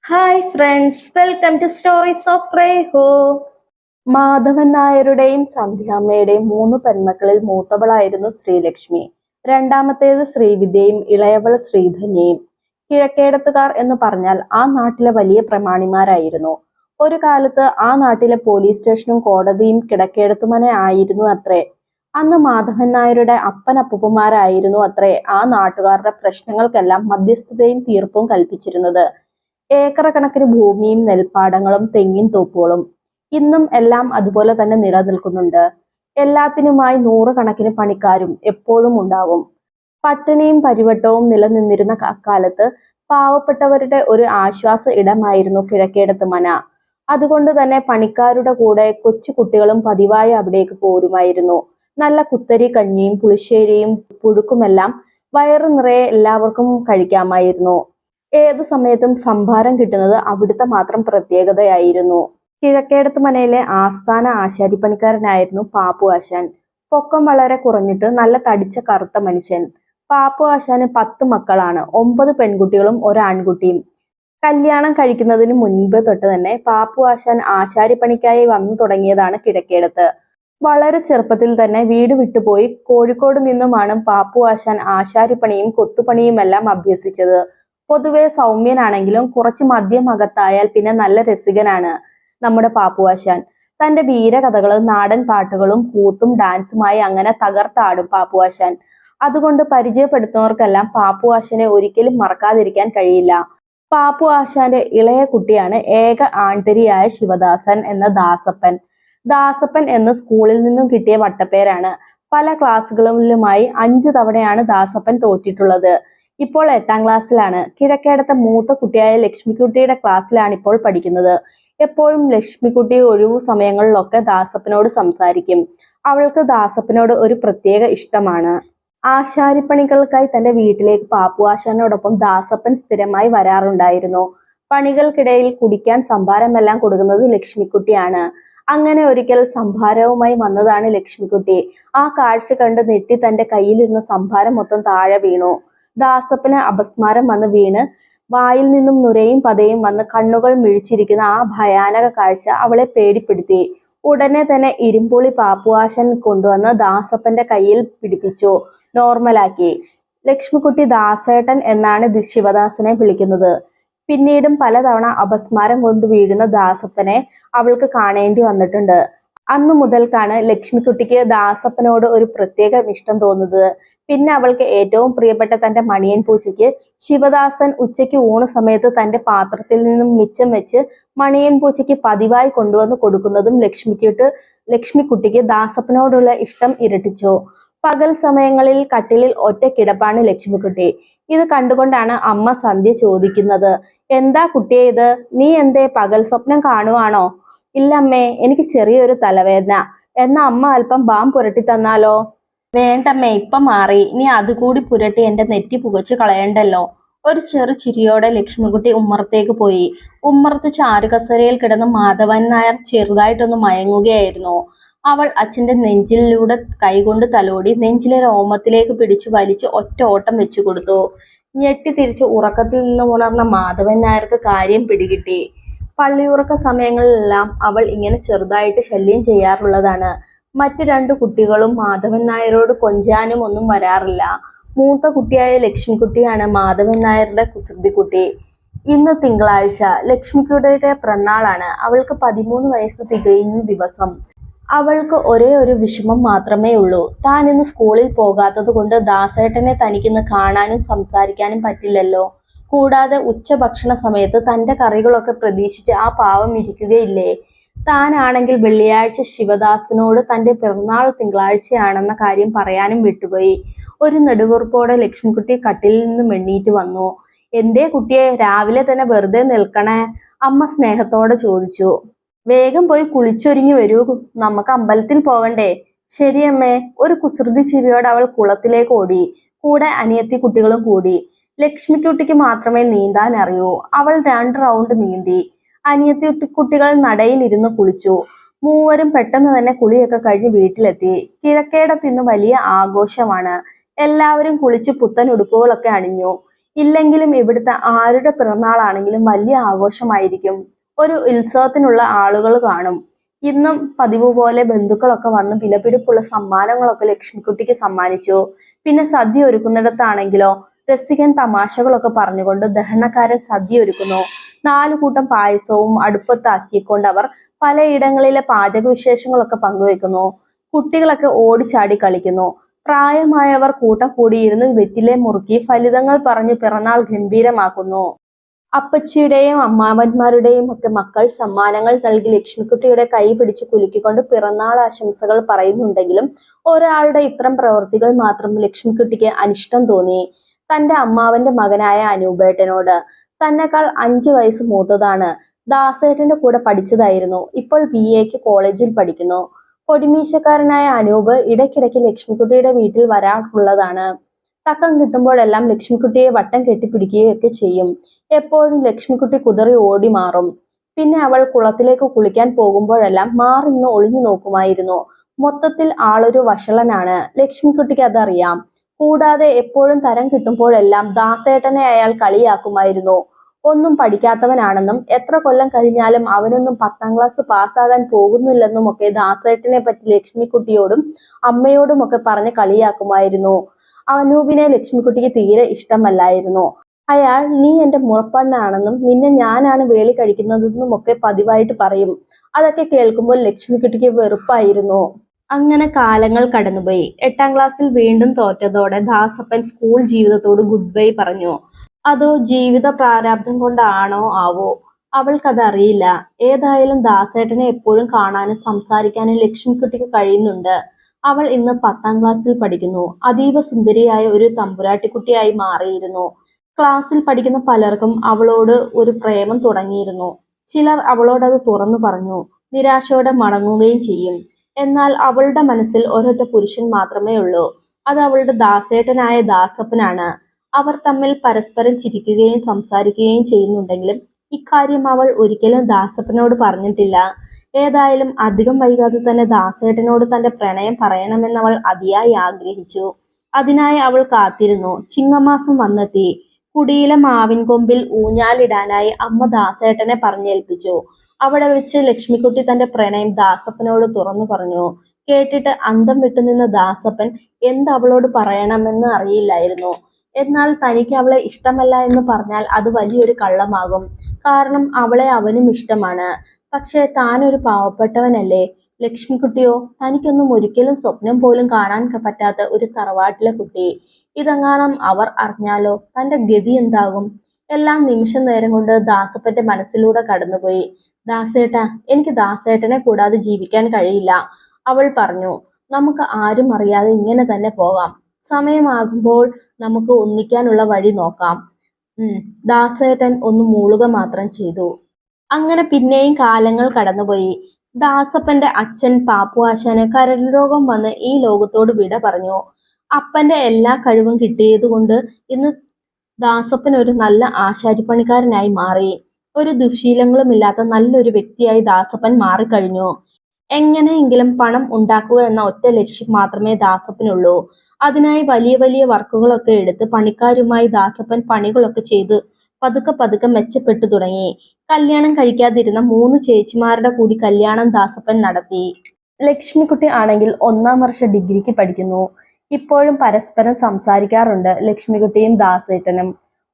Hi friends, welcome to stories of Reho. Madhavan നായരുടെയും സന്ധ്യാമ്മയുടെയും 3 പെൺമക്കളിൽ മൂത്തവളായിരുന്നു ശ്രീലക്ഷ്മി. രണ്ടാമത്തേത് ശ്രീവിദ്യയും ഇളയവൾ ശ്രീധന്യയും. കിഴക്കേടത്തുകാർ എന്ന് പറഞ്ഞാൽ ആ നാട്ടിലെ വലിയ പ്രമാണിമാരായിരുന്നു. ഒരു കാലത്ത് ആ നാട്ടിലെ പോലീസ് സ്റ്റേഷനും കോടതിയും കിഴക്കേടത്തുമനെ ആയിരുന്നു അത്രേ. അന്ന് മാധവൻ നായരുടെ അപ്പനപ്പൂപ്പന്മാരായിരുന്നു അത്രേ ആ നാട്ടുകാരുടെ പ്രശ്നങ്ങൾക്കെല്ലാം മധ്യസ്ഥതയും തീർപ്പും കൽപ്പിച്ചിരുന്നത്. ഏക്കറ കണക്കിന് ഭൂമിയും നെൽപ്പാടങ്ങളും തെങ്ങിൻ തോപ്പുകളും ഇന്നും എല്ലാം അതുപോലെ തന്നെ നിലനിൽക്കുന്നുണ്ട്. എല്ലാത്തിനുമായി 100 കണക്കിന് പണിക്കാരും എപ്പോഴും ഉണ്ടാകും. പട്ടിണിയും പരിവട്ടവും നിലനിന്നിരുന്ന അക്കാലത്ത് പാവപ്പെട്ടവരുടെ ഒരു ആശ്വാസ ഇടമായിരുന്നു കിഴക്കേടത്ത് മന. അതുകൊണ്ട് തന്നെ പണിക്കാരുടെ കൂടെ കൊച്ചു കുട്ടികളും പതിവായി അവിടേക്ക് പോരുമായിരുന്നു. നല്ല കുത്തരി കഞ്ഞിയും പുളിശ്ശേരിയും പുഴുക്കുമെല്ലാം വയറു നിറയെ എല്ലാവർക്കും കഴിക്കാമായിരുന്നു. ഏതു സമയത്തും സംഭാരം കിട്ടുന്നത് അവിടുത്തെ മാത്രം പ്രത്യേകതയായിരുന്നു. കിഴക്കേടത്ത് മനയിലെ ആസ്ഥാന ആശാരിപ്പണിക്കാരനായിരുന്നു പാപ്പു ആശാൻ. പൊക്കം വളരെ കുറഞ്ഞിട്ട് നല്ല തടിച്ച കറുത്ത മനുഷ്യൻ. പാപ്പു ആശാന് 10 മക്കളാണ്, 9 പെൺകുട്ടികളും 1 ആൺകുട്ടിയും. കല്യാണം കഴിക്കുന്നതിന് മുൻപ് തൊട്ട് തന്നെ പാപ്പു ആശാൻ ആശാരിപ്പണിക്കായി വന്നു തുടങ്ങിയതാണ് കിഴക്കേടത്ത്. വളരെ ചെറുപ്പത്തിൽ തന്നെ വീട് വിട്ടുപോയി കോഴിക്കോട് നിന്നുമാണ് പാപ്പു ആശാൻ ആശാരിപ്പണിയും കൊത്തുപണിയുമെല്ലാം അഭ്യസിച്ചത്. പൊതുവെ സൗമ്യനാണെങ്കിലും കുറച്ച് മദ്യം അകത്തായാൽ പിന്നെ നല്ല രസികനാണ് നമ്മുടെ പാപ്പു ആശാൻ. തന്റെ വീരകഥകളും നാടൻ പാട്ടുകളും കൂത്തും ഡാൻസുമായി അങ്ങനെ തകർത്താടും പാപ്പു ആശാൻ. അതുകൊണ്ട് പരിചയപ്പെടുത്തുന്നവർക്കെല്ലാം പാപ്പു ആശാനെ ഒരിക്കലും മറക്കാതിരിക്കാൻ കഴിയില്ല. പാപ്പു ആശാന്റെ ഇളയ കുട്ടിയാണ് ഏക ആൺതരിയായ ശിവദാസൻ എന്ന ദാസപ്പൻ. ദാസപ്പൻ എന്ന് സ്കൂളിൽ നിന്നും കിട്ടിയ വട്ടപ്പേരാണ്. പല ക്ലാസ്സുകളിലുമായി 5 തവണയാണ് ദാസപ്പൻ തോറ്റിട്ടുള്ളത്. ഇപ്പോൾ 8ാം ക്ലാസ്സിലാണ്. കിഴക്കേടത്തെ മൂത്ത കുട്ടിയായ ലക്ഷ്മിക്കുട്ടിയുടെ ക്ലാസ്സിലാണ് ഇപ്പോൾ പഠിക്കുന്നത്. എപ്പോഴും ലക്ഷ്മിക്കുട്ടി ഒഴിവു സമയങ്ങളിലൊക്കെ ദാസപ്പനോട് സംസാരിക്കും. അവൾക്ക് ദാസപ്പനോട് ഒരു പ്രത്യേക ഇഷ്ടമാണ്. ആശാരിപ്പണികൾക്കായി തന്റെ വീട്ടിലേക്ക് പാപ്പു ആശാനോടൊപ്പം ദാസപ്പൻ സ്ഥിരമായി വരാറുണ്ടായിരുന്നു. പണികൾക്കിടയിൽ കുടിക്കാൻ സംഭാരമെല്ലാം കൊടുക്കുന്നത് ലക്ഷ്മിക്കുട്ടിയാണ്. അങ്ങനെ ഒരിക്കൽ സംഭാരവുമായി വന്നതാണ് ലക്ഷ്മിക്കുട്ടി. ആ കാഴ്ച കണ്ട് നെട്ടി തന്റെ കയ്യിലിരുന്ന സംഭാരം മൊത്തം താഴെ വീണു. ദാസപ്പന് അപസ്മാരം വന്ന് വീണ് വായിൽ നിന്നും നുരയും പതയും വന്ന് കണ്ണുകൾ മിഴിച്ചിരിക്കുന്ന ആ ഭയാനക കാഴ്ച അവളെ പേടിപ്പെടുത്തി. ഉടനെ തന്നെ ഇരുമ്പുളി പാപ്പുവാശൻ കൊണ്ടുവന്ന് ദാസപ്പന്റെ കയ്യിൽ പിടിപ്പിച്ചു നോർമലാക്കി. ലക്ഷ്മിക്കുട്ടി ദാസേട്ടൻ എന്നാണ് ശിവദാസനെ വിളിക്കുന്നത്. പിന്നീടും പലതവണ അപസ്മാരം കൊണ്ട് വീഴുന്ന ദാസപ്പനെ അവൾക്ക് കാണേണ്ടി വന്നിട്ടുണ്ട്. അന്നു മുതൽക്കാണ് ലക്ഷ്മിക്കുട്ടിക്ക് ദാസപ്പനോട് ഒരു പ്രത്യേക ഇഷ്ടം തോന്നുന്നത്. പിന്നെ അവൾക്ക് ഏറ്റവും പ്രിയപ്പെട്ട തന്റെ മണിയൻ പൂച്ചയ്ക്ക് ശിവദാസൻ ഉച്ചയ്ക്ക് ഊണ് സമയത്ത് തന്റെ പാത്രത്തിൽ നിന്നും മിച്ചം വെച്ച് മണിയൻ പൂച്ചയ്ക്ക് പതിവായി കൊണ്ടുവന്ന് കൊടുക്കുന്നതും ലക്ഷ്മിക്കുട്ടിക്ക് ദാസപ്പനോടുള്ള ഇഷ്ടം ഇരട്ടിച്ചു. പകൽ സമയങ്ങളിൽ കട്ടിലിൽ ഒറ്റ കിടപ്പാണ് ലക്ഷ്മിക്കുട്ടി. ഇത് കണ്ടുകൊണ്ടാണ് അമ്മ സന്ധ്യ ചോദിക്കുന്നത്, എന്താ കുട്ടിയെ ഇത്, നീ എന്തേ പകൽ സ്വപ്നം കാണുവാണോ? ഇല്ലമ്മേ, എനിക്ക് ചെറിയൊരു തലവേദന. എന്നാ അമ്മ അല്പം ബാം പുരട്ടി തന്നാലോ? വേണ്ടമ്മേ, ഇപ്പൊ മാറി. ഇനി അതുകൂടി പുരട്ടി എന്റെ നെറ്റി പുകച്ചു കളയണ്ടല്ലോ. ഒരു ചെറു ചിരിയോടെ ലക്ഷ്മിക്കുട്ടി ഉമ്മറത്തേക്ക് പോയി. ഉമ്മറത്ത് ചാരുകസേരയിൽ കിടന്ന് മാധവൻ നായർ ചെറുതായിട്ടൊന്ന് മയങ്ങുകയായിരുന്നു. അവൾ അച്ഛന്റെ നെഞ്ചിലൂടെ കൈകൊണ്ട് തലോടി നെഞ്ചിലെ രോമത്തിലേക്ക് പിടിച്ചു വലിച്ച് ഒറ്റ ഓട്ടം വെച്ചു കൊടുത്തു. ഞെട്ടി തിരിച്ച് ഉറക്കത്തിൽ നിന്ന് ഉണർന്ന മാധവൻ നായർക്ക് കാര്യം പിടികിട്ടി. പള്ളിയുറക്ക സമയങ്ങളിലെല്ലാം അവൾ ഇങ്ങനെ ചെറുതായിട്ട് ശല്യം ചെയ്യാറുള്ളതാണ്. മറ്റു 2 കുട്ടികളും മാധവൻ നായരോട് കൊഞ്ചാനും ഒന്നും വരാറില്ല. മൂത്ത കുട്ടിയായ ലക്ഷ്മിക്കുട്ടിയാണ് മാധവൻ നായരുടെ കുസൃതിക്കുട്ടി. ഇന്ന് തിങ്കളാഴ്ച ലക്ഷ്മിക്കുട്ടിയുടെ പിറന്നാളാണ്. അവൾക്ക് 13 വയസ്സ് തികയുന്ന ദിവസം. അവൾക്ക് ഒരേ ഒരു വിഷമം മാത്രമേ ഉള്ളൂ. താൻ ഇന്ന് സ്കൂളിൽ പോകാത്തത് കൊണ്ട് ദാസേട്ടനെ തനിക്കിന്ന് കാണാനും സംസാരിക്കാനും പറ്റില്ലല്ലോ. കൂടാതെ ഉച്ചഭക്ഷണ സമയത്ത് തന്റെ കറികളൊക്കെ പ്രതീക്ഷിച്ച് ആ പാവം ഇരിക്കുകയില്ലേ. താനാണെങ്കിൽ വെള്ളിയാഴ്ച ശിവദാസനോട് തന്റെ പിറന്നാൾ തിങ്കളാഴ്ചയാണെന്ന കാര്യം പറയാനും വിട്ടുപോയി. ഒരു നെടുവീർപ്പോടെ ലക്ഷ്മിക്കുട്ടി കട്ടിലിൽ നിന്ന് എണ്ണീറ്റ് വന്നു. എന്തേ കുട്ടിയെ, രാവിലെ തന്നെ വെറുതെ നിൽക്കണേ? അമ്മ സ്നേഹത്തോടെ ചോദിച്ചു. വേഗം പോയി കുളിച്ചൊരുങ്ങി വരൂ, നമുക്ക് അമ്പലത്തിൽ പോകണ്ടേ? ശരിയമ്മേ. ഒരു കുസൃതി ചിരിയോടെ അവൾ കുളത്തിലേക്ക് ഓടി. കൂടെ അനിയത്തി കുട്ടികളും കൂടി. ലക്ഷ്മിക്കുട്ടിക്ക് മാത്രമേ നീന്താൻ അറിയൂ. അവൾ 2 റൗണ്ട് നീന്തി. അനിയത്തി കുട്ടികൾ നടയിൽ ഇരുന്ന് കുളിച്ചു. മൂവരും പെട്ടെന്ന് തന്നെ കുളിയൊക്കെ കഴിഞ്ഞ് വീട്ടിലെത്തി. കിഴക്കേടത്ത് ഇന്ന് വലിയ ആഘോഷമാണ്. എല്ലാവരും കുളിച്ച് പുത്തൻ ഉടുപ്പുകളൊക്കെ അണിഞ്ഞു. ഇല്ലെങ്കിലും ഇവിടുത്തെ ആരുടെ പിറന്നാളാണെങ്കിലും വലിയ ആഘോഷമായിരിക്കും. ഒരു ഉത്സവത്തിനുള്ള ആളുകൾ കാണും. ഇന്നും പതിവ് പോലെ ബന്ധുക്കളൊക്കെ വന്ന് വിലപിടിപ്പുള്ള സമ്മാനങ്ങളൊക്കെ ലക്ഷ്മിക്കുട്ടിക്ക് സമ്മാനിച്ചു. പിന്നെ സദ്യ ഒരുക്കുന്നിടത്താണെങ്കിലോ രസികൻ തമാശകളൊക്കെ പറഞ്ഞുകൊണ്ട് ദഹനക്കാരൻ സദ്യ ഒരുക്കുന്നു. 4 കൂട്ടം പായസവും അടുപ്പത്താക്കിക്കൊണ്ട് അവർ പലയിടങ്ങളിലെ പാചക വിശേഷങ്ങളൊക്കെ പങ്കുവെക്കുന്നു. കുട്ടികളൊക്കെ ഓടിച്ചാടി കളിക്കുന്നു. പ്രായമായവർ കൂട്ടം കൂടിയിരുന്ന് വെറ്റിലെ മുറുക്കി ഫലിതങ്ങൾ പറഞ്ഞ് പിറന്നാൾ ഗംഭീരമാക്കുന്നു. അപ്പച്ചിയുടെയും അമ്മാവന്മാരുടെയും ഒക്കെ മക്കൾ സമ്മാനങ്ങൾ നൽകി ലക്ഷ്മിക്കുട്ടിയുടെ കൈ പിടിച്ച് കുലുക്കിക്കൊണ്ട് പിറന്നാൾ ആശംസകൾ പറയുന്നുണ്ടെങ്കിലും ഒരാളുടെ ഇത്തരം പ്രവൃത്തികൾ മാത്രം ലക്ഷ്മിക്കുട്ടിക്ക് അനിഷ്ടം തോന്നി. തന്റെ അമ്മാവന്റെ മകനായ അനൂപേട്ടനോട്. തന്നെക്കാൾ 5 വയസ്സ് മൂത്തതാണ്. ദാസേട്ടന്റെ കൂടെ പഠിച്ചതായിരുന്നു. ഇപ്പോൾ BA കോളേജിൽ പഠിക്കുന്നു. പൊടിമീശക്കാരനായ അനൂപ് ഇടയ്ക്കിടയ്ക്ക് ലക്ഷ്മിക്കുട്ടിയുടെ വീട്ടിൽ വരാറുള്ളതാണ്. തക്കം കിട്ടുമ്പോഴെല്ലാം ലക്ഷ്മിക്കുട്ടിയെ വട്ടം കെട്ടിപ്പിടിക്കുകയൊക്കെ ചെയ്യും. എപ്പോഴും ലക്ഷ്മിക്കുട്ടി കുതറി ഓടി മാറും. പിന്നെ അവൾ കുളത്തിലേക്ക് കുളിക്കാൻ പോകുമ്പോഴെല്ലാം മാറി നിന്ന് ഒളിഞ്ഞു നോക്കുമായിരുന്നു. മൊത്തത്തിൽ ആളൊരു വഷളനാണ്. ലക്ഷ്മിക്കുട്ടിക്ക് അതറിയാം. കൂടാതെ എപ്പോഴും തരം കിട്ടുമ്പോഴെല്ലാം ദാസേട്ടനെ അയാൾ കളിയാക്കുമായിരുന്നു. ഒന്നും പഠിക്കാത്തവനാണെന്നും എത്ര കൊല്ലം കഴിഞ്ഞാലും അവനൊന്നും 10ാം ക്ലാസ് പാസ്സാകാൻ പോകുന്നില്ലെന്നും ഒക്കെ ദാസേട്ടനെ പറ്റി ലക്ഷ്മിക്കുട്ടിയോടും അമ്മയോടുമൊക്കെ പറഞ്ഞ് കളിയാക്കുമായിരുന്നു. അനൂപിനെ ലക്ഷ്മിക്കുട്ടിക്ക് തീരെ ഇഷ്ടമല്ലായിരുന്നു. അയാൾ നീ എന്റെ മുറപ്പെണ്ണാണെന്നും നിന്നെ ഞാനാണ് വേളി കഴിക്കുന്നതെന്നും ഒക്കെ പതിവായിട്ട് പറയും. അതൊക്കെ കേൾക്കുമ്പോൾ ലക്ഷ്മിക്കുട്ടിക്ക് വെറുപ്പായിരുന്നു. അങ്ങനെ കാലങ്ങൾ കടന്നുപോയി. 8ാം ക്ലാസ്സിൽ വീണ്ടും തോറ്റതോടെ ദാസപ്പൻ സ്കൂൾ ജീവിതത്തോട് ഗുഡ് ബൈ പറഞ്ഞു. അതോ ജീവിത പ്രാരാബ്ധം കൊണ്ടാണോ ആവോ, അവൾക്കതറിയില്ല. ഏതായാലും ദാസേട്ടനെ എപ്പോഴും കാണാനും സംസാരിക്കാനും ലക്ഷ്മിക്കുട്ടിക്ക് കഴിയുന്നുണ്ട്. അവൾ ഇന്ന് 10ാം ക്ലാസ്സിൽ പഠിക്കുന്നു. അതീവ സുന്ദരിയായ ഒരു തമ്പുരാട്ടിക്കുട്ടിയായി മാറിയിരുന്നു. ക്ലാസ്സിൽ പഠിക്കുന്ന പലർക്കും അവളോട് ഒരു പ്രേമം തുടങ്ങിയിരുന്നു. ചിലർ അവളോടത് തുറന്നു പറഞ്ഞു നിരാശയോടെ മടങ്ങുകയും ചെയ്യും. എന്നാൽ അവളുടെ മനസ്സിൽ ഒരൊറ്റ പുരുഷൻ മാത്രമേ ഉള്ളൂ. അത് അവളുടെ ദാസേട്ടനായ ദാസപ്പനാണ്. അവർ തമ്മിൽ പരസ്പരം ചിരിക്കുകയും സംസാരിക്കുകയും ചെയ്യുന്നുണ്ടെങ്കിലും ഇക്കാര്യം അവൾ ഒരിക്കലും ദാസപ്പനോട് പറഞ്ഞിട്ടില്ല. ഏതായാലും അധികം വൈകാതെ തന്നെ ദാസേട്ടനോട് തന്റെ പ്രണയം പറയണമെന്നവൾ അതിയായി ആഗ്രഹിച്ചു. അതിനായി അവൾ കാത്തിരുന്നു. ചിങ്ങമാസം വന്നെത്തി. കുടിയിലെ മാവിൻ കൊമ്പിൽ ഊഞ്ഞാലിടാനായി അമ്മ ദാസേട്ടനെ പറഞ്ഞേൽപ്പിച്ചു. അവിടെ വെച്ച് ലക്ഷ്മിക്കുട്ടി തന്റെ പ്രണയം ദാസപ്പനോട് തുറന്നു പറഞ്ഞു. കേട്ടിട്ട് അന്തം വിട്ടുനിന്ന ദാസപ്പൻ അവളോട് പറയണമെന്ന് അറിയില്ലായിരുന്നു. എന്നാൽ തനിക്ക് അവളെ ഇഷ്ടമല്ല എന്ന് പറഞ്ഞാൽ അത് വലിയൊരു കള്ളമാകും. കാരണം അവളെ അവനും ഇഷ്ടമാണ്. പക്ഷേ താനൊരു പാവപ്പെട്ടവനല്ലേ. ലക്ഷ്മിക്കുട്ടിയോ തനിക്കൊന്നും ഒരിക്കലും സ്വപ്നം പോലും കാണാൻ പറ്റാത്ത ഒരു തറവാട്ടിലെ കുട്ടി. ഇതെങ്ങാനും അവർ അറിഞ്ഞാലോ തന്റെ ഗതി എന്താകും? എല്ലാം നിമിഷ നേരം കൊണ്ട് ദാസപ്പന്റെ മനസ്സിലൂടെ കടന്നുപോയി. ദാസേട്ടാ, എനിക്ക് ദാസേട്ടനെ കൂടാതെ ജീവിക്കാൻ കഴിയില്ല, അവൾ പറഞ്ഞു. നമുക്ക് ആരും അറിയാതെ ഇങ്ങനെ തന്നെ പോകാം. സമയമാകുമ്പോൾ നമുക്ക് ഒന്നിക്കാനുള്ള വഴി നോക്കാം. ദാസേട്ടൻ ഒന്ന് മൂളുക മാത്രം ചെയ്തു. അങ്ങനെ പിന്നെയും കാലങ്ങൾ കടന്നുപോയി. ദാസപ്പന്റെ അച്ഛൻ പാപ്പു ആശാന് കരൾ രോഗം വന്ന് ഈ ലോകത്തോട് വിട പറഞ്ഞു. അപ്പന്റെ എല്ലാ കഴിവും കിട്ടിയതുകൊണ്ട് ഇന്ന് ദാസപ്പൻ ഒരു നല്ല ആശാരിപ്പണിക്കാരനായി മാറി. ഒരു ദുശ്ശീലങ്ങളുമില്ലാത്ത നല്ലൊരു വ്യക്തിയായി ദാസപ്പൻ മാറിക്കഴിഞ്ഞു. എങ്ങനെയെങ്കിലും പണം ഉണ്ടാക്കുക എന്ന ഒറ്റ ലക്ഷ്യം മാത്രമേ ദാസപ്പനുള്ളൂ. അതിനായി വലിയ വലിയ വർക്കുകളൊക്കെ എടുത്ത് പണിക്കാരുമായി ദാസപ്പൻ പണികളൊക്കെ ചെയ്ത് പതുക്കെ പതുക്കെ മെച്ചപ്പെട്ടു തുടങ്ങി. കല്യാണം കഴിക്കാതിരുന്ന 3 ചേച്ചിമാരുടെ കൂടി കല്യാണം ദാസപ്പൻ നടത്തി. ലക്ഷ്മിക്കുട്ടി ആണെങ്കിൽ 1ാം വർഷ ഡിഗ്രിക്ക് പഠിക്കുന്നു. ഇപ്പോഴും പരസ്പരം സംസാരിക്കാറുണ്ട് ലക്ഷ്മിക്കുട്ടിയും ദാസേട്ടനും.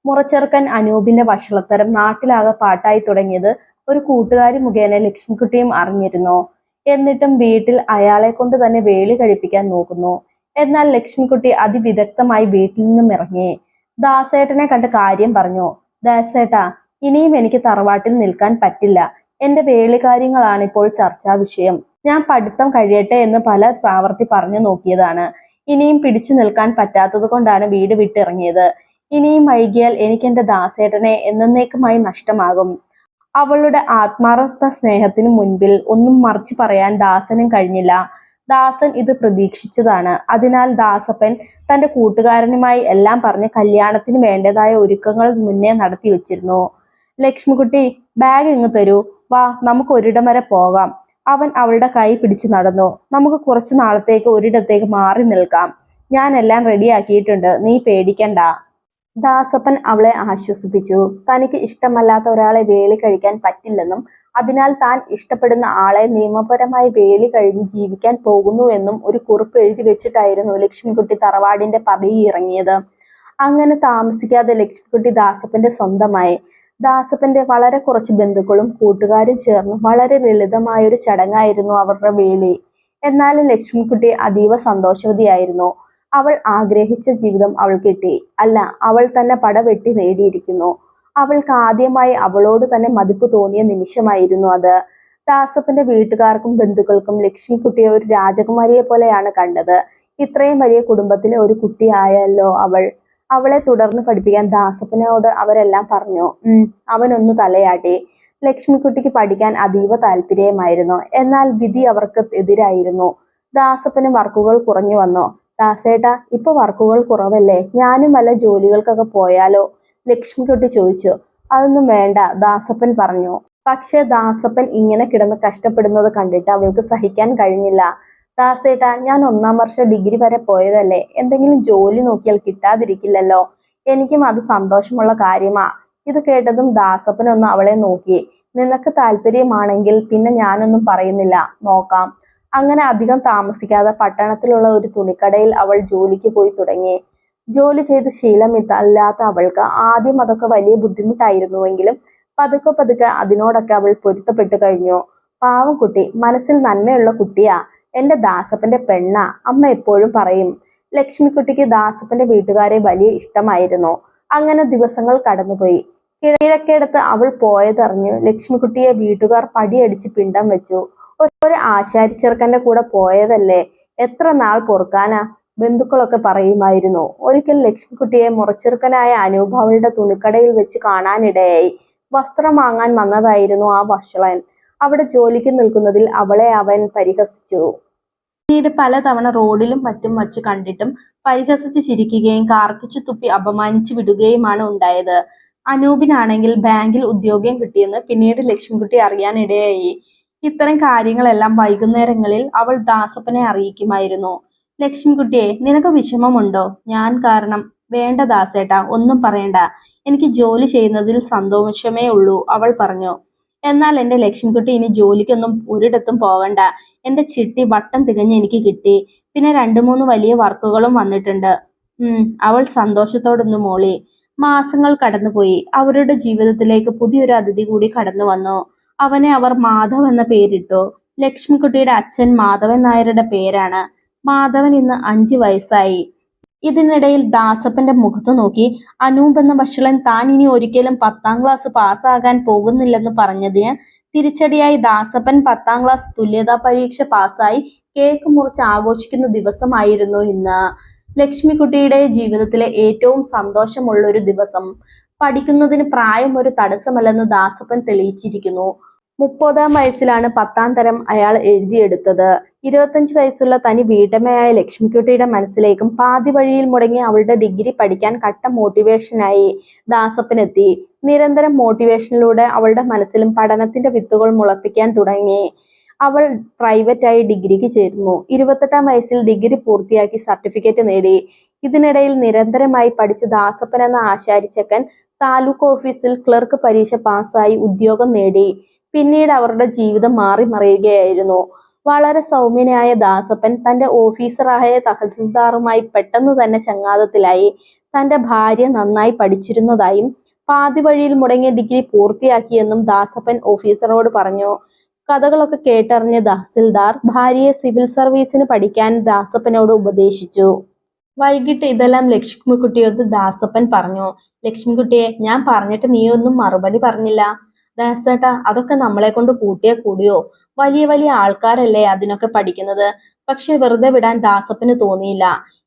മുറച്ചെറുക്കൻ അനൂപിന്റെ വഷളത്തരം നാട്ടിലാകെ പാട്ടായി തുടങ്ങിയത് ഒരു കൂട്ടുകാരി മുഖേന ലക്ഷ്മിക്കുട്ടിയും അറിഞ്ഞിരുന്നു. എന്നിട്ടും വീട്ടിൽ അയാളെ കൊണ്ട് തന്നെ വേളി കഴിപ്പിക്കാൻ നോക്കുന്നു. എന്നാൽ ലക്ഷ്മിക്കുട്ടി അതിവിദഗ്ധമായി വീട്ടിൽ നിന്നും ഇറങ്ങി. ദാസേട്ടനെ കണ്ട് കാര്യം പറഞ്ഞു. ദാസേട്ടാ, ഇനിയും എനിക്ക് തറവാട്ടിൽ നിൽക്കാൻ പറ്റില്ല. എന്റെ വേളി കാര്യങ്ങളാണ് ഇപ്പോൾ ചർച്ചാ വിഷയം. ഞാൻ പഠിത്തം കഴിയട്ടെ എന്ന് പല ആവർത്തി പറഞ്ഞു നോക്കിയതാണ്. ഇനിയും പിടിച്ചു നിൽക്കാൻ പറ്റാത്തത് കൊണ്ടാണ് വീട് വിട്ടിറങ്ങിയത്. ഇനിയും വൈകിയാൽ എനിക്ക് എന്റെ ദാസേട്ടനെ എന്നേക്കുമായി നഷ്ടമാകും. അവളുടെ ആത്മാർത്ഥ സ്നേഹത്തിനു മുൻപിൽ ഒന്നും മറിച്ചു പറയാൻ ദാസനും കഴിഞ്ഞില്ല. ദാസൻ ഇത് പ്രതീക്ഷിച്ചതാണ്. അതിനാൽ ദാസപ്പൻ തന്റെ കൂട്ടുകാരനുമായി എല്ലാം പറഞ്ഞ് കല്യാണത്തിന് വേണ്ടതായ ഒരുക്കങ്ങൾ മുന്നേ നടത്തി വെച്ചിരുന്നു. ലക്ഷ്മിക്കുട്ടി, ബാഗ് ഇങ്ങ് തരൂ, വാ നമുക്ക് ഒരിടം വരെ പോകാം. അവൻ അവളുടെ കൈ പിടിച്ചു നടന്നു. നമുക്ക് കുറച്ചു നാളത്തേക്ക് ഒരിടത്തേക്ക് മാറി നിൽക്കാം. ഞാൻ എല്ലാം റെഡിയാക്കിയിട്ടുണ്ട്, നീ പേടിക്കണ്ട. ദാസപ്പൻ അവളെ ആശ്വസിപ്പിച്ചു. തനിക്ക് ഇഷ്ടമല്ലാത്ത ഒരാളെ വേലി കഴിക്കാൻ പറ്റില്ലെന്നും അതിനാൽ താൻ ഇഷ്ടപ്പെടുന്ന ആളെ നിയമപരമായി വേലി കഴിഞ്ഞ് ജീവിക്കാൻ പോകുന്നുവെന്നും ഒരു കുറിപ്പ് എഴുതി വെച്ചിട്ടായിരുന്നു ലക്ഷ്മിക്കുട്ടി തറവാടിന്റെ പടിയിറങ്ങിയത്. അങ്ങനെ താമസിക്കാതെ ലക്ഷ്മിക്കുട്ടി ദാസപ്പന്റെ സ്വന്തമായി. ദാസപ്പന്റെ വളരെ കുറച്ച് ബന്ധുക്കളും കൂട്ടുകാരും ചേർന്ന് വളരെ ലളിതമായൊരു ചടങ്ങായിരുന്നു അവരുടെ വേലി. എന്നാലും ലക്ഷ്മിക്കുട്ടി അതീവ സന്തോഷവതിയായിരുന്നു. അവൾ ആഗ്രഹിച്ച ജീവിതം അവൾ കിട്ടി. അല്ല, അവൾ തന്നെ പടവെട്ടി നേടിയിരിക്കുന്നു. അവൾക്ക് ആദ്യമായി അവളോട് തന്നെ മതിപ്പ് തോന്നിയ നിമിഷമായിരുന്നു അത്. ദാസപ്പന്റെ വീട്ടുകാർക്കും ബന്ധുക്കൾക്കും ലക്ഷ്മിക്കുട്ടിയെ ഒരു രാജകുമാരിയെ പോലെയാണ് കണ്ടത്. ഇത്രയും വലിയ കുടുംബത്തിലെ ഒരു കുട്ടിയായല്ലോ അവൾ. അവളെ തുടർന്ന് പഠിപ്പിക്കാൻ ദാസപ്പനോട് അവരെല്ലാം പറഞ്ഞു. അവനൊന്ന് തലയാട്ടി. ലക്ഷ്മിക്കുട്ടിക്ക് പഠിക്കാൻ അതീവ താല്പര്യമായിരുന്നു. എന്നാൽ വിധി അവർക്ക് എതിരായിരുന്നു. ദാസപ്പന് വർക്കുകൾ കുറഞ്ഞു വന്നു. ദാസേട്ടാ, ഇപ്പൊ വർക്കുകൾ കുറവല്ലേ, ഞാനും വല്ല ജോലികൾക്കൊക്കെ പോയാലോ? ലക്ഷ്മിക്കുട്ടി ചോദിച്ചു. അതൊന്നും വേണ്ട, ദാസപ്പൻ പറഞ്ഞു. പക്ഷെ ദാസപ്പൻ ഇങ്ങനെ കിടന്ന് കഷ്ടപ്പെടുന്നത് കണ്ടിട്ട് അവൾക്ക് സഹിക്കാൻ കഴിഞ്ഞില്ല. ദാസേട്ടാ, ഞാൻ 1-ാം വർഷ ഡിഗ്രി വരെ പോയതല്ലേ, എന്തെങ്കിലും ജോലി നോക്കിയാൽ കിട്ടാതിരിക്കില്ലല്ലോ. എനിക്കും അത് സന്തോഷമുള്ള കാര്യമാ. ഇത് കേട്ടതും ദാസപ്പനൊന്ന് അവളെ നോക്കി. നിനക്ക് താല്പര്യമാണെങ്കിൽ പിന്നെ ഞാനൊന്നും പറയുന്നില്ല, നോക്കാം. അങ്ങനെ അധികം താമസിക്കാതെ പട്ടണത്തിലുള്ള ഒരു തുണിക്കടയിൽ അവൾ ജോലിക്ക് പോയി തുടങ്ങി. ജോലി ചെയ്ത് ശീലമില്ലാത്ത അവൾക്ക് ആദ്യം അതൊക്കെ വലിയ ബുദ്ധിമുട്ടായിരുന്നുവെങ്കിലും പതുക്കെ പതുക്കെ അതിനോടൊക്കെ അവൾ പൊരുത്തപ്പെട്ടു കഴിഞ്ഞു. പാവം കുട്ടി, മനസ്സിൽ നന്മയുള്ള കുട്ടിയാ. എന്റെ ദാസപ്പന്റെ പെണ്ണാ, അമ്മ എപ്പോഴും പറയും. ലക്ഷ്മിക്കുട്ടിക്ക് ദാസപ്പന്റെ വീട്ടുകാരെ വലിയ ഇഷ്ടമായിരുന്നു. അങ്ങനെ ദിവസങ്ങൾ കടന്നുപോയി. കിഴക്കേടത്ത് അവൾ പോയതറിഞ്ഞ് ലക്ഷ്മിക്കുട്ടിയെ വീട്ടുകാർ പടിയടിച്ച് പിണ്ടം വെച്ചു. ഒരു ആശാരി ചെറുക്കന്റെ കൂടെ പോയതല്ലേ, എത്ര നാൾ പൊറുക്കാനാ, ബന്ധുക്കളൊക്കെ പറയുമായിരുന്നു. ഒരിക്കൽ ലക്ഷ്മിക്കുട്ടിയെ മുറച്ചെറുക്കനായ അനൂപ് അവളുടെ തുണിക്കടയിൽ വെച്ച് കാണാനിടയായി. വസ്ത്രം വാങ്ങാൻ വന്നതായിരുന്നു ആ വഷളൻ. അവിടെ ജോലിക്ക് നിൽക്കുന്നതിൽ അവളെ അവൻ പരിഹസിച്ചു. പിന്നീട് പലതവണ റോഡിലും മറ്റും വച്ച് കണ്ടിട്ടും പരിഹസിച്ച് ചിരിക്കുകയും കാർക്കിച്ചു തുപ്പി അപമാനിച്ചു വിടുകയുമാണ് ഉണ്ടായത്. അനൂപിനാണെങ്കിൽ ബാങ്കിൽ ഉദ്യോഗം കിട്ടിയെന്ന് പിന്നീട് ലക്ഷ്മിക്കുട്ടി അറിയാനിടയായി. ഇത്തരം കാര്യങ്ങളെല്ലാം വൈകുന്നേരങ്ങളിൽ അവൾ ദാസപ്പനെ അറിയിക്കുമായിരുന്നു. ലക്ഷ്മിക്കുട്ടിയെ, നിനക്ക് വിഷമമുണ്ടോ ഞാൻ കാരണം? വേണ്ട ദാസേട്ടാ, ഒന്നും പറയണ്ട. എനിക്ക് ജോലി ചെയ്യുന്നതിൽ സന്തോഷമേ ഉള്ളൂ, അവൾ പറഞ്ഞു. എന്നാൽ എന്റെ ലക്ഷ്മിക്കുട്ടി ഇനി ജോലിക്കൊന്നും ഒരിടത്തും പോകണ്ട. എന്റെ ചിട്ടി വട്ടം തികഞ്ഞ് എനിക്ക് കിട്ടി. പിന്നെ 2-3 വലിയ വർക്കുകളും വന്നിട്ടുണ്ട്. അവൾ സന്തോഷത്തോടൊന്ന് മൂളി. മാസങ്ങൾ കടന്നുപോയി. അവരുടെ ജീവിതത്തിലേക്ക് പുതിയൊരു അതിഥി കൂടി കടന്നു വന്നു. അവനെ അവർ മാധവ് എന്ന പേരിട്ടു. ലക്ഷ്മിക്കുട്ടിയുടെ അച്ഛൻ മാധവൻ നായരുടെ പേരാണ്. മാധവൻ ഇന്ന് 5 വയസ്സായി. ഇതിനിടയിൽ ദാസപ്പന്റെ മുഖത്തു നോക്കി അനൂപ് എന്ന വഷളൻ താൻ ഇനി ഒരിക്കലും 10-ാം ക്ലാസ് പാസ്സാകാൻ പോകുന്നില്ലെന്ന് പറഞ്ഞതിന് തിരിച്ചടിയായി ദാസപ്പൻ 10-ാം ക്ലാസ് തുല്യതാ പരീക്ഷ പാസ്സായി കേക്ക് മുറിച്ച് ആഘോഷിക്കുന്ന ദിവസമായിരുന്നു ഇന്ന്. ലക്ഷ്മിക്കുട്ടിയുടെ ജീവിതത്തിലെ ഏറ്റവും സന്തോഷമുള്ളൊരു ദിവസം. പഠിക്കുന്നതിന് പ്രായം ഒരു തടസ്സമല്ലെന്ന് ദാസപ്പൻ തെളിയിച്ചിരിക്കുന്നു. 30-ാം വയസ്സിലാണ് 10-ാം തരം അയാൾ എഴുതിയെടുത്തത്. 25 വയസ്സുള്ള തനി വീട്ടമ്മയായ ലക്ഷ്മിക്കുട്ടിയുടെ മനസ്സിലേക്കും പാതി വഴിയിൽ മുടങ്ങി അവളുടെ ഡിഗ്രി പഠിക്കാൻ കട്ട മോട്ടിവേഷനായി ദാസപ്പനെത്തി. നിരന്തരം മോട്ടിവേഷനിലൂടെ അവളുടെ മനസ്സിലും പഠനത്തിന്റെ വിത്തുകൾ മുളപ്പിക്കാൻ തുടങ്ങി. അവൾ പ്രൈവറ്റായി ഡിഗ്രിക്ക് ചേർന്നു. 28-ാം വയസ്സിൽ ഡിഗ്രി പൂർത്തിയാക്കി സർട്ടിഫിക്കറ്റ് നേടി. ഇതിനിടയിൽ നിരന്തരമായി പഠിച്ച ദാസപ്പൻ എന്ന ആശാരിച്ചക്കൻ താലൂക്ക് ഓഫീസിൽ ക്ലർക്ക് പരീക്ഷ പാസ്സായി ഉദ്യോഗം നേടി. പിന്നീട് അവരുടെ ജീവിതം മാറി മറിയുകയായിരുന്നു. വളരെ സൗമ്യനായ ദാസപ്പൻ തന്റെ ഓഫീസറായ തഹസിൽദാറുമായി പെട്ടെന്ന് തന്നെ ചങ്ങാതത്തിലായി. തന്റെ ഭാര്യ നന്നായി പഠിച്ചിരുന്നതായും പാതി വഴിയിൽ മുടങ്ങിയ ഡിഗ്രി പൂർത്തിയാക്കിയെന്നും ദാസപ്പൻ ഓഫീസറോട് പറഞ്ഞു. കഥകളൊക്കെ കേട്ടറിഞ്ഞ തഹസിൽദാർ ഭാര്യയെ സിവിൽ സർവീസിന് പഠിക്കാൻ ദാസപ്പനോട് ഉപദേശിച്ചു. വൈകിട്ട് ഇതെല്ലാം ലക്ഷ്മിക്കുട്ടിയോട് ദാസപ്പൻ പറഞ്ഞു. ലക്ഷ്മിക്കുട്ടിയെ, ഞാൻ പറഞ്ഞിട്ട് നീയൊന്നും മറുപടി പറഞ്ഞില്ല. ദാസേട്ടാ, അതൊക്കെ നമ്മളെ കൊണ്ട് കൂട്ടിയാ കൂടിയോ? വലിയ വലിയ ആൾക്കാരല്ലേ അതിനൊക്കെ പഠിക്കുന്നത്. പക്ഷെ വെറുതെ വിടാൻ ദാസപ്പന് തോന്നിയില്ല.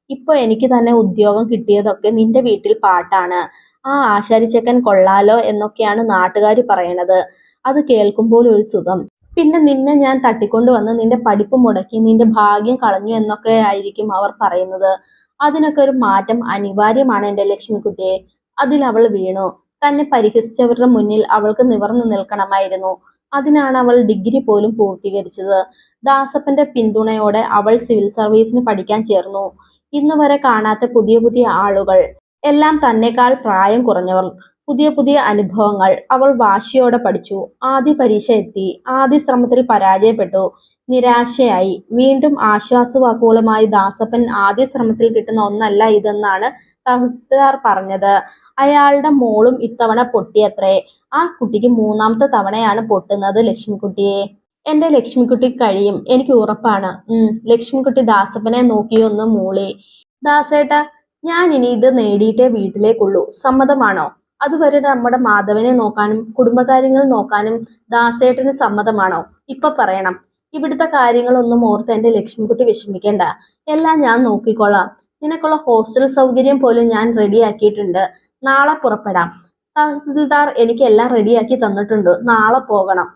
ഇപ്പൊ എനിക്ക് തന്നെ ഉദ്യോഗം കിട്ടിയതൊക്കെ നിന്റെ വീട്ടിൽ പാട്ടാണ്. ആ ആശാരിച്ചക്കൻ കൊള്ളാലോ എന്നൊക്കെയാണ് നാട്ടുകാര് പറയണത്. അത് കേൾക്കുമ്പോൾ ഒരു സുഖം. പിന്നെ നിന്നെ ഞാൻ തട്ടിക്കൊണ്ടുവന്ന് നിന്റെ പഠിപ്പ് മുടക്കി നിന്റെ ഭാഗ്യം കളഞ്ഞു എന്നൊക്കെ ആയിരിക്കും അവർ പറയുന്നത്. അതിനൊക്കെ ഒരു മാറ്റം അനിവാര്യമാണ് എന്റെ ലക്ഷ്മിക്കുട്ടിയെ. അതിൽ അവൾ വീണു. തന്നെ പരിഹസിച്ചവരുടെ മുന്നിൽ അവൾക്ക് നിവർന്നു നിൽക്കണമായിരുന്നു. അതിനാണ് അവൾ ഡിഗ്രി പോലും പൂർത്തീകരിച്ചത്. ദാസപ്പന്റെ പിന്തുണയോടെ അവൾ സിവിൽ സർവീസിന് പഠിക്കാൻ ചേർന്നു. ഇന്നുവരെ കാണാത്ത പുതിയ പുതിയ ആളുകൾ എല്ലാം തന്നെക്കാൾ പ്രായം കുറഞ്ഞവർ. പുതിയ പുതിയ അനുഭവങ്ങൾ അവൾ വാശിയോടെ പഠിച്ചു. ആദ്യ പരീക്ഷ എത്തി. ആദ്യ ശ്രമത്തിൽ പരാജയപ്പെട്ടു. നിരാശയായി. വീണ്ടും ആശ്വാസവാക്കുകളുമായി ദാസപ്പൻ ആദ്യ ശ്രമത്തിൽ കിട്ടുന്ന ഒന്നല്ല ഇതെന്നാണ് തഹസിൽദാർ പറഞ്ഞത്. അയാളുടെ മോളും ഇത്തവണ പൊട്ടിയത്രേ. ആ കുട്ടിക്ക് മൂന്നാമത്തെ തവണയാണ് പൊട്ടുന്നത്. ലക്ഷ്മിക്കുട്ടിയെ എന്റെ ലക്ഷ്മിക്കുട്ടിക്ക് കഴിയും, എനിക്ക് ഉറപ്പാണ്. ലക്ഷ്മിക്കുട്ടി ദാസപ്പനെ നോക്കിയൊന്ന് മൂളി. ദാസേട്ടാ, ഞാൻ ഇനി ഇത് നേടിയിട്ടേ വീട്ടിലേക്കുള്ളൂ. സമ്മതമാണോ? അതുവരെ നമ്മുടെ മാധവനെ നോക്കാനും കുടുംബകാര്യങ്ങൾ നോക്കാനും ദാസേട്ടന് സമ്മതമാണോ? ഇപ്പൊ പറയണം. ഇവിടുത്തെ കാര്യങ്ങളൊന്നും ഓർത്ത് എന്റെ ലക്ഷ്മിക്കുട്ടി വിഷമിക്കണ്ട. എല്ലാം ഞാൻ നോക്കിക്കോളാം. നിനക്കുള്ള ഹോസ്റ്റൽ സൗകര്യം പോലും ഞാൻ റെഡിയാക്കിയിട്ടുണ്ട്. നാളെ പുറപ്പെടാം. തഹസിൽദാർ എനിക്ക് എല്ലാം റെഡിയാക്കി തന്നിട്ടുണ്ട്. നാളെ പോകണം.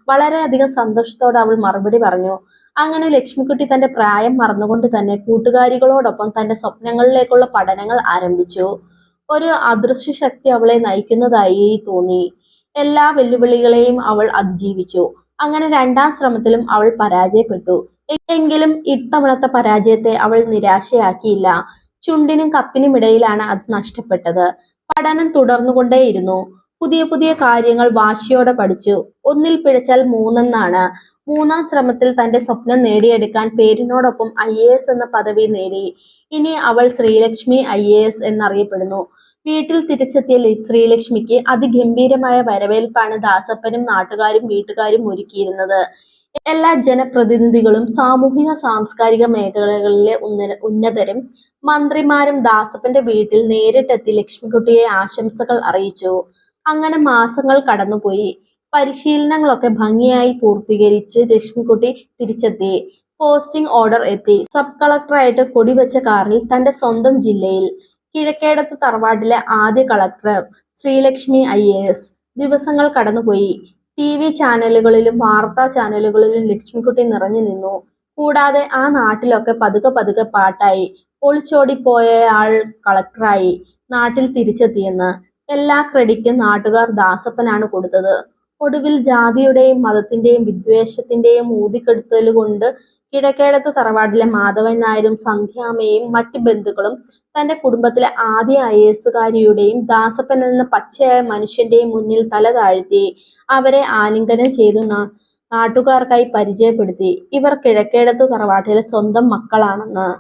വളരെയധികം സന്തോഷത്തോടെ അവൾ മറുപടി പറഞ്ഞു. അങ്ങനെ ലക്ഷ്മിക്കുട്ടി തന്റെ പ്രായം മറന്നുകൊണ്ട് തന്നെ കൂട്ടുകാരികളോടൊപ്പം തന്റെ സ്വപ്നങ്ങളിലേക്കുള്ള പഠനങ്ങൾ ആരംഭിച്ചു. ഒരു അദൃശ്യ ശക്തി അവളെ നയിക്കുന്നതായി തോന്നി. എല്ലാ വെല്ലുവിളികളെയും അവൾ അതിജീവിച്ചു. അങ്ങനെ രണ്ടാം ശ്രമത്തിലും അവൾ പരാജയപ്പെട്ടു. എങ്കിലും ഇത്തവണത്തെ പരാജയത്തെ അവൾ നിരാശയാക്കിയില്ല. ചുണ്ടിനും കപ്പിനും ഇടയിലാണ് അത് നഷ്ടപ്പെട്ടത്. പഠനം തുടർന്നുകൊണ്ടേയിരുന്നു. പുതിയ പുതിയ കാര്യങ്ങൾ വാശിയോടെ പഠിച്ചു. ഒന്നിൽ പിഴച്ചാൽ മൂന്നെന്നാണ്. മൂന്നാം ശ്രമത്തിൽ തന്റെ സ്വപ്നം നേടിയെടുക്കാൻ പേരിനോടൊപ്പം IAS എന്ന പദവി നേടി. ഇനി അവൾ ശ്രീലക്ഷ്മി IAS എന്നറിയപ്പെടുന്നു. വീട്ടിൽ തിരിച്ചെത്തിയ ശ്രീലക്ഷ്മിക്ക് അതിഗംഭീരമായ വരവേൽപ്പാണ് ദാസപ്പനും നാട്ടുകാരും വീട്ടുകാരും ഒരുക്കിയിരുന്നത്. എല്ലാ ജനപ്രതിനിധികളും സാമൂഹിക സാംസ്കാരിക മേഖലകളിലെ ഉന്നതരും മന്ത്രിമാരും ദാസപ്പന്റെ വീട്ടിൽ നേരിട്ടെത്തി ലക്ഷ്മിക്കുട്ടിയെ ആശംസകൾ അറിയിച്ചു. അങ്ങനെ മാസങ്ങൾ കടന്നുപോയി. പരിശീലനങ്ങളൊക്കെ ഭംഗിയായി പൂർത്തീകരിച്ച് ലക്ഷ്മിക്കുട്ടി തിരിച്ചെത്തി. പോസ്റ്റിംഗ് ഓർഡർ എത്തി. സബ് കളക്ടറായിട്ട് കൊടിവെച്ച കാറിൽ തന്റെ സ്വന്തം ജില്ലയിൽ. കിഴക്കേടത്ത് തറവാട്ടിലെ ആദ്യ കളക്ടർ ശ്രീലക്ഷ്മി IAS. ദിവസങ്ങൾ കടന്നുപോയി. TV ചാനലുകളിലും വാർത്താ ചാനലുകളിലും ലക്ഷ്മിക്കുട്ടി നിറഞ്ഞു നിന്നു. കൂടാതെ ആ നാട്ടിലൊക്കെ പതുക്കെ പതുക്കെ പാട്ടായി. ഒളിച്ചോടിപ്പോയയാൾ കളക്ടറായി, നാട്ടിൽ തിരിച്ചെത്തിയെന്ന്. എല്ലാ ക്രെഡിറ്റും നാട്ടുകാർ ദാസപ്പനാണ് കൊടുത്തത്. ഒടുവിൽ ജാതിയുടെയും മതത്തിന്റെയും വിദ്വേഷത്തിന്റെയും ഊതിക്കെടുത്തലുകൊണ്ട് കിഴക്കേടത്ത് തറവാട്ടിലെ മാധവൻ നായരും സന്ധ്യാമ്മയും മറ്റ് ബന്ധുക്കളും തന്റെ കുടുംബത്തിലെ ആദ്യ IASകാരിയുടെയും ദാസപ്പൻ എന്ന പച്ചയായ മനുഷ്യന്റെയും മുന്നിൽ തല താഴ്ത്തി. അവരെ ആലിംഗനം ചെയ്തു നാട്ടുകാർക്കായി പരിചയപ്പെടുത്തി. ഇവർ കിഴക്കേടത്ത് തറവാട്ടിലെ സ്വന്തം മക്കളാണെന്ന്.